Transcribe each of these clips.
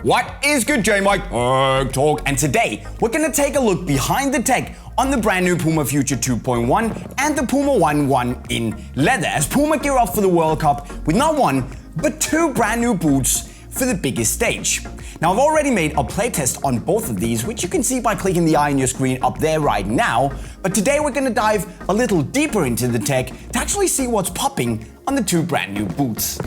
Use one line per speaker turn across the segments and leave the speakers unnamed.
What is good, J-Mike Tech Talk, and today we're gonna take a look behind the tech on the brand new Puma Future 2.1 and the Puma One in leather as Puma gear up for the World Cup with not one, but two brand new boots for the biggest stage. Now I've already made a playtest on both of these, which you can see by clicking the eye on your screen up there right now, but today we're gonna dive a little deeper into the tech to actually see what's popping on the two brand new boots.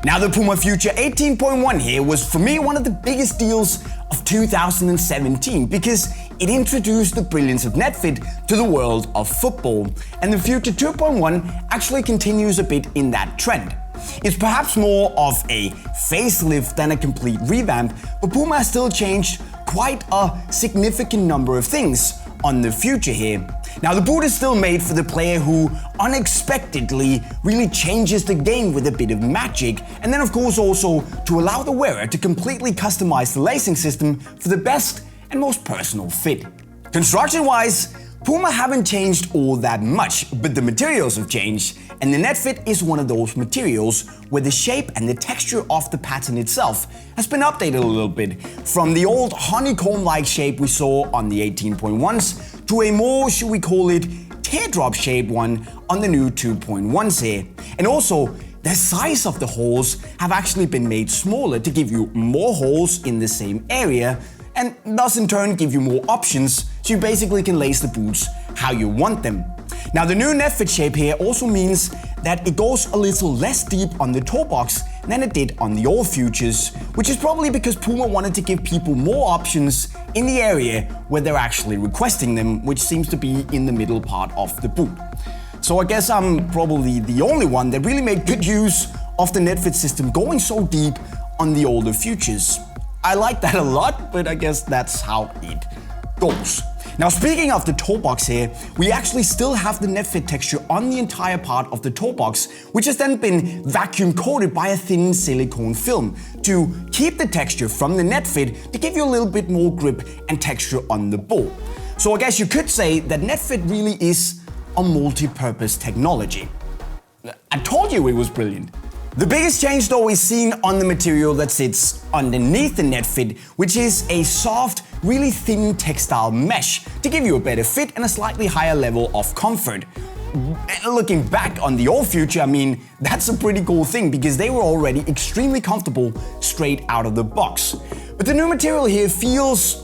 Now the Puma Future 18.1 here was for me one of the biggest deals of 2017 because it introduced the brilliance of Netfit to the world of football, and the Future 2.1 actually continues a bit in that trend. It's perhaps more of a facelift than a complete revamp, but Puma has still changed quite a significant number of things on the Future here. Now the boot is still made for the player who unexpectedly really changes the game with a bit of magic, and then of course also to allow the wearer to completely customize the lacing system for the best and most personal fit. Construction-wise, Puma haven't changed all that much, but the materials have changed, and the Netfit is one of those materials where the shape and the texture of the pattern itself has been updated a little bit, from the old honeycomb-like shape we saw on the 18.1s to a more, should we call it, teardrop-shaped one on the new 2.1s here. And also, the size of the holes have actually been made smaller to give you more holes in the same area, and thus in turn give you more options, so you basically can lace the boots how you want them. Now the new Netfit shape here also means that it goes a little less deep on the toe box than it did on the old Futures, which is probably because Puma wanted to give people more options in the area where they're actually requesting them, which seems to be in the middle part of the boot. So I guess I'm probably the only one that really made good use of the Netfit system going so deep on the older Futures. I like that a lot, but I guess that's how it goes. Now speaking of the toe box here, we actually still have the Netfit texture on the entire part of the toe box, which has then been vacuum coated by a thin silicone film to keep the texture from the Netfit to give you a little bit more grip and texture on the ball. So I guess you could say that Netfit really is a multi-purpose technology. I told you it was brilliant. The biggest change though is seen on the material that sits underneath the Netfit, which is a soft, really thin textile mesh to give you a better fit and a slightly higher level of comfort. Looking back on the old Future, I mean, that's a pretty cool thing because they were already extremely comfortable straight out of the box. But the new material here feels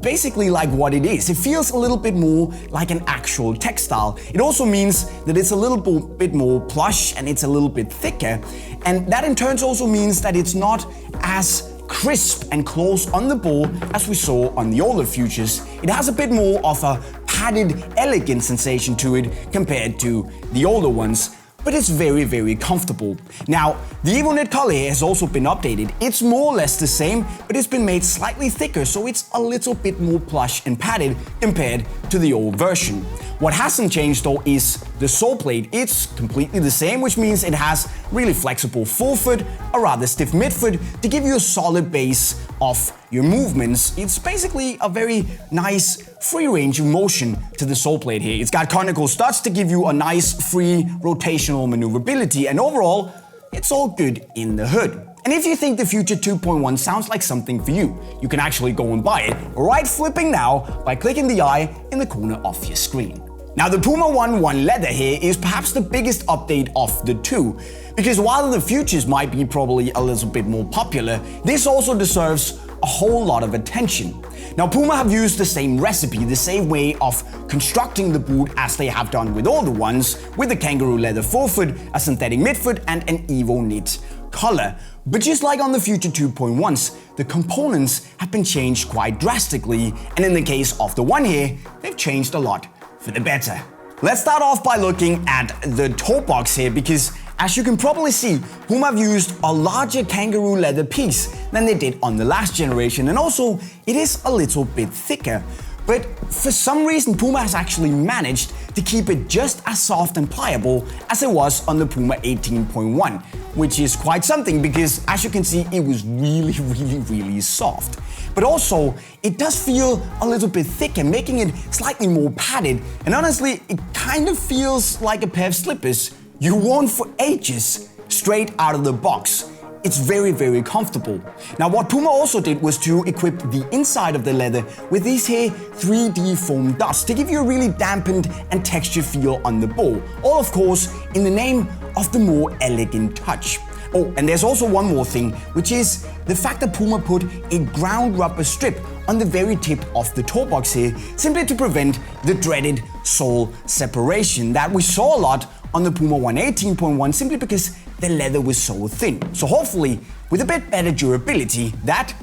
basically like what it is. It feels a little bit more like an actual textile. It also means that it's a little bit more plush and it's a little bit thicker. And that in turn also means that it's not as crisp and close on the ball as we saw on the older Futures. It has a bit more of a padded, elegant sensation to it compared to the older ones, but it's very, very comfortable. Now, the evoKNIT color here has also been updated. It's more or less the same, but it's been made slightly thicker, so it's a little bit more plush and padded compared to the old version. What hasn't changed though is the Soleplate. It's completely the same, which means it has really flexible forefoot, a rather stiff midfoot to give you a solid base of your movements. It's basically a very nice free range of motion to the Soleplate here. It's got conical studs to give you a nice free rotational maneuverability, and overall, it's all good in the hood. And if you think the Future 2.1 sounds like something for you, you can actually go and buy it right flipping now by clicking the eye in the corner of your screen. Now the Puma One leather here is perhaps the biggest update of the two, because while the Futures might be probably a little bit more popular, this also deserves a whole lot of attention. Now Puma have used the same recipe, the same way of constructing the boot as they have done with all the ones, with the kangaroo leather forefoot, a synthetic midfoot and an evoKNIT color. But just like on the Future 2.1s, the components have been changed quite drastically, and in the case of the one here, they've changed a lot for the better. Let's start off by looking at the toe box here, because as you can probably see, Puma have used a larger kangaroo leather piece than they did on the last generation, and also it is a little bit thicker. But for some reason, Puma has actually managed to keep it just as soft and pliable as it was on the Puma 18.1, which is quite something because, as you can see, it was really soft. But also, it does feel a little bit thicker, making it slightly more padded, and honestly, it kind of feels like a pair of slippers you worn for ages straight out of the box. it's very comfortable. Now what Puma also did was to equip the inside of the leather with these here 3D foam dust to give you a really dampened and textured feel on the ball. All of course in the name of the more elegant touch. Oh, and there's also one more thing, which is the fact that Puma put a ground rubber strip on the very tip of the toe box here, simply to prevent the dreaded sole separation that we saw a lot on the Puma ONE 18.1 simply because the leather was so thin. So hopefully, with a bit better durability, that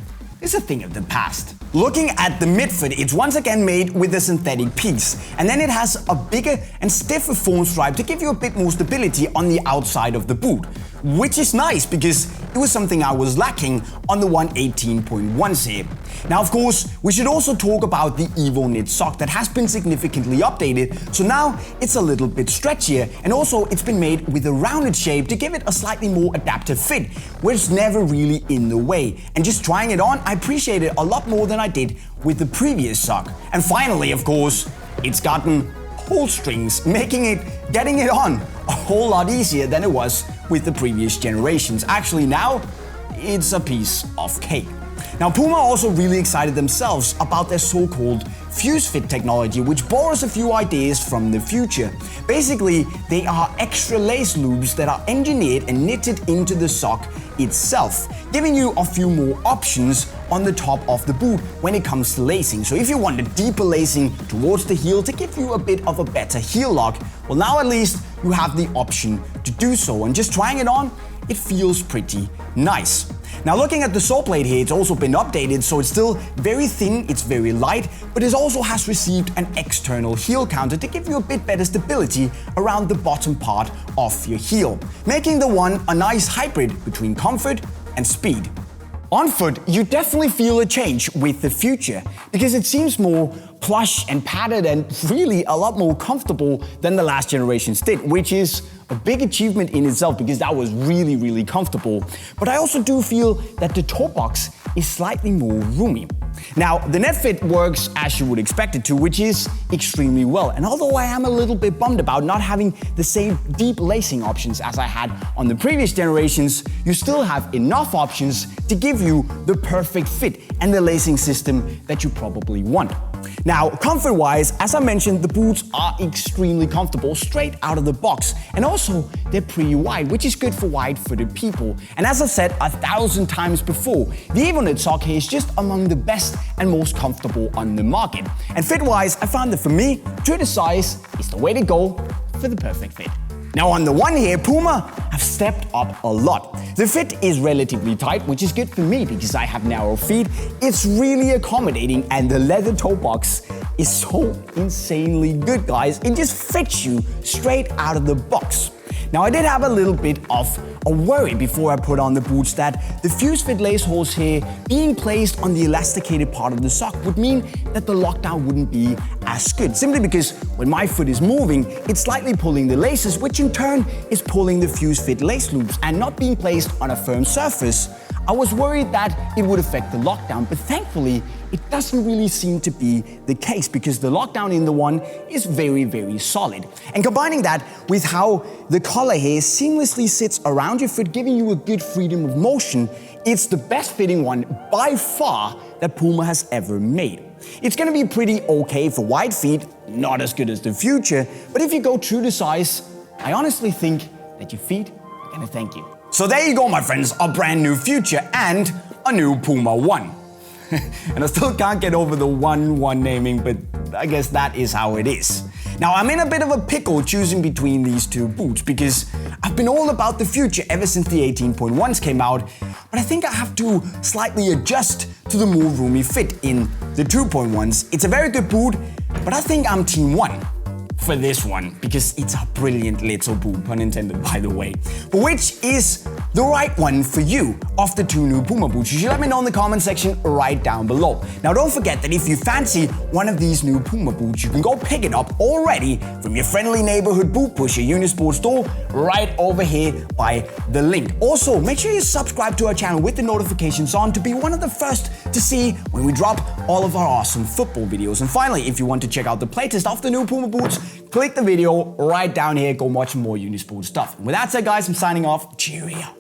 is a thing of the past. Looking at the midfoot, it's once again made with a synthetic piece, and then it has a bigger and stiffer foam stripe to give you a bit more stability on the outside of the boot, which is nice because it was something I was lacking on the ONE 18.1 here. Now of course, we should also talk about the evoKNIT sock that has been significantly updated, so now it's a little bit stretchier, and also it's been made with a rounded shape to give it a slightly more adaptive fit, where it's never really in the way. And just trying it on, I appreciate it a lot more than I did with the previous sock. And finally, of course, it's gotten pull strings, making getting it on a whole lot easier than it was with the previous generations. Actually now, it's a piece of cake. Now Puma also really excited themselves about their so-called FUSEFIT technology, which borrows a few ideas from the future. Basically, they are extra lace loops that are engineered and knitted into the sock itself, giving you a few more options on the top of the boot when it comes to lacing. So if you want a deeper lacing towards the heel to give you a bit of a better heel lock, well now at least you have the option to do so, and just trying it on, it feels pretty nice. Now looking at the Soleplate here, it's also been updated, so it's still very thin, it's very light, but it also has received an external heel counter to give you a bit better stability around the bottom part of your heel, making the One a nice hybrid between comfort and speed. On foot, you definitely feel a change with the Future, because it seems more plush and padded and really a lot more comfortable than the last generations did, which is a big achievement in itself because that was really comfortable. But I also do feel that the toe box is slightly more roomy. Now, the Netfit works as you would expect it to, which is extremely well. And although I am a little bit bummed about not having the same deep lacing options as I had on the previous generations, you still have enough options to give you the perfect fit and the lacing system that you probably want. Now, comfort-wise, as I mentioned, the boots are extremely comfortable straight out of the box, and also they're pretty wide, which is good for wide-footed people. And as I've said 1,000 times before, the evoKNIT sock here is just among the best and most comfortable on the market. And fit-wise, I found that for me, true to size is the way to go for the perfect fit. Now on the One here, Puma have stepped up a lot. The fit is relatively tight, which is good for me because I have narrow feet. It's really accommodating, and the leather toe box is so insanely good, guys. It just fits you straight out of the box. Now I did have a little bit of a worry before I put on the boots that the FUSEFIT lace holes here being placed on the elasticated part of the sock would mean that the lockdown wouldn't be as good, simply because when my foot is moving, it's slightly pulling the laces, which in turn is pulling the FUSEFIT lace loops, and not being placed on a firm surface. I was worried that it would affect the lockdown, but thankfully it doesn't really seem to be the case because the lockdown in the One is very solid. And combining that with how the collar here seamlessly sits around your foot, giving you a good freedom of motion, it's the best fitting one by far that Puma has ever made. It's gonna be pretty okay for wide feet, not as good as the Future, but if you go true to size, I honestly think that your feet are gonna thank you. So there you go, my friends, a brand new Future and a new Puma One. And I still can't get over the One naming, but I guess that is how it is. Now I'm in a bit of a pickle choosing between these two boots because I've been all about the Future ever since the 18.1s came out, but I think I have to slightly adjust to the more roomy fit in the 2.1s. It's a very good boot, but I think I'm Team One for this one because it's a brilliant little boot, pun intended by the way. But which is the right one for you of the two new Puma boots? You should let me know in the comment section right down below. Now don't forget that if you fancy one of these new Puma boots, you can go pick it up already from your friendly neighborhood boot pusher Unisport store right over here by the link. Also, make sure you subscribe to our channel with the notifications on to be one of the first to see when we drop all of our awesome football videos. And finally, if you want to check out the playtest of the new Puma boots, click the video right down here, go watch more Unisport stuff. And with that said, guys, I'm signing off. Cheerio.